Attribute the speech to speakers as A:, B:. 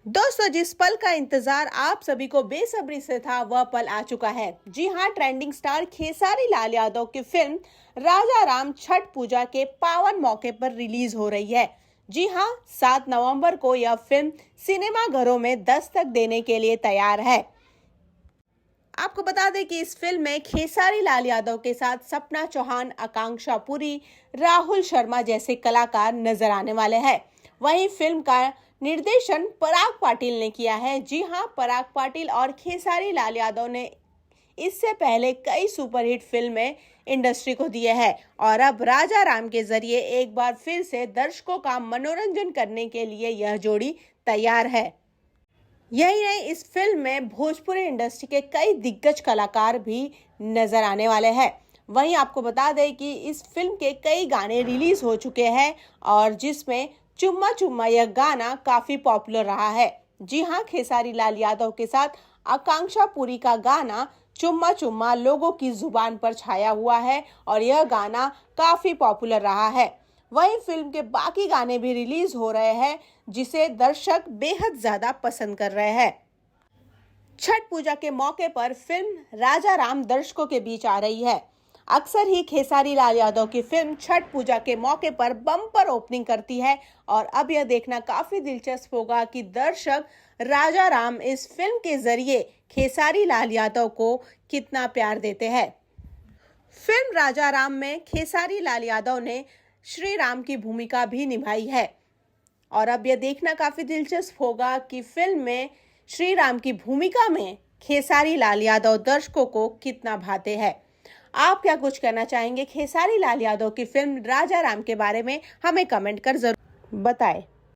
A: दोस्तों, जिस पल का इंतजार आप सभी को बेसब्री से था वह पल आ चुका है। जी हां, ट्रेंडिंग स्टार खेसारी लाल यादव की फिल्म राजा राम छठ पूजा के पावन मौके पर रिलीज हो रही है। जी हां, 7 नवंबर को यह फिल्म सिनेमा घरों में दस्तक देने के लिए तैयार है। आपको बता दें कि इस फिल्म में खेसारी लाल यादव के साथ सपना चौहान, आकांक्षा पुरी, राहुल शर्मा जैसे कलाकार नजर आने वाले हैं। वहीं फिल्म का निर्देशन पराग पाटिल ने किया है। जी हां, पराग पाटिल और खेसारी लाल यादव ने इससे पहले कई सुपरहिट फिल्में इंडस्ट्री को दिए हैं और अब राजा राम के जरिए एक बार फिर से दर्शकों का मनोरंजन करने के लिए यह जोड़ी तैयार है। यही नहीं, इस फिल्म में भोजपुरी इंडस्ट्री के कई दिग्गज कलाकार भी नजर आने वाले हैं। वहीं आपको बता दें कि इस फिल्म के कई गाने रिलीज हो चुके हैं और जिसमें चुम्मा चुम्मा यह गाना काफी पॉपुलर रहा है। जी हां, खेसारी लाल यादव के साथ आकांक्षा पुरी का गाना चुम्मा चुम्मा लोगों की जुबान पर छाया हुआ है और यह गाना काफी पॉपुलर रहा है। वहीं फिल्म के बाकी गाने भी रिलीज हो रहे हैं जिसे दर्शक बेहद ज्यादा पसंद कर रहे हैं। छठ पूजा के मौके पर फिल्म राजा राम दर्शकों के बीच आ रही है। अक्सर ही खेसारी लाल यादव की फिल्म छठ पूजा के मौके पर बम्पर ओपनिंग करती है और अब यह देखना काफी दिलचस्प होगा कि दर्शक राजा राम इस फिल्म के जरिए खेसारी लाल यादव को कितना प्यार देते हैं। फिल्म राजा राम में खेसारी लाल यादव ने श्री राम की भूमिका भी निभाई है और अब यह देखना काफी दिलचस्प होगा कि फिल्म में श्री राम की भूमिका में खेसारी लाल यादव दर्शकों को कितना भाते हैं। आप क्या कुछ कहना चाहेंगे खेसारी लाल यादव की फिल्म राजा राम के बारे में? हमें कमेंट कर जरूर बताएं।